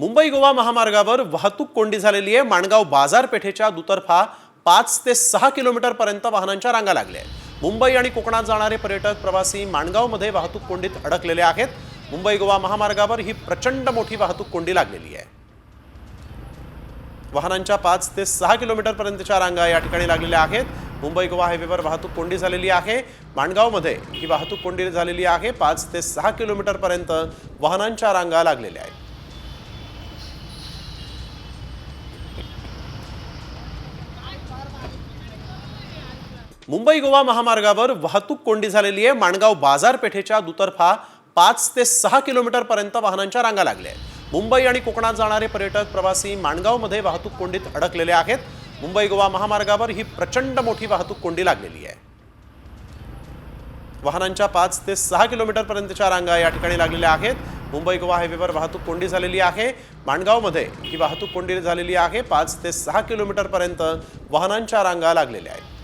मुंबई गोवा महामार्गावर वाहतूक कोंडी झालेली आहे। माणगाव बाजारपेठेच्या दुतर्फा 5 ते 6 किलोमीटर पर्यंत वाहनांच्या रांगा लागल्या आहेत। मुंबई आणि कोकणात जाणारे पर्यटक प्रवासी माणगावमध्ये वाहतूक कोंडीत अडकलेले आहेत। मुंबई गोवा महामार्गावर ही प्रचंड मोठी वाहतूक कोंडी लागलेली आहे। वाहनांच्या 5 ते 6 किलोमीटर पर्यंतच्या रांगा या ठिकाणी लागलेल्या आहेत। मुंबई गोवा हायवेवर वाहतूक कोंडी झालेली आहे। माणगावमध्ये ही वाहतूक कोंडी झालेली आहे। 5 ते 6 किलोमीटर पर्यंत वाहनांच्या रांगा लागलेल्या आहेत। मुंबई गोवा महामार्गावर वाहतूक कोंडी झालेली आहे। माणगाव बाजारपेठेच्या दुतर्फा 5 ते 6 किलोमीटर पर्यंत वाहनांच्या रांगा लागल्या आहेत। मुंबई आणि कोकणात जाणारे पर्यटक प्रवासी माणगावमध्ये वाहतूक कोंडीत अडकलेले आहेत। मुंबई गोवा महामार्गावर ही प्रचंड मोठी वाहतूक कोंडी लागलेली आहे। वाहनांच्या 5 ते 6 किलोमीटर पर्यंतच्या रांगा या ठिकाणी लागलेल्या आहेत। मुंबई गोवा हायवेवर वाहतूक कोंडी झालेली आहे। माणगावमध्ये ही वाहतूक कोंडी झालेली आहे। 5 ते 6 किलोमीटर पर्यंत वाहनांच्या रांगा लागलेल्या आहेत।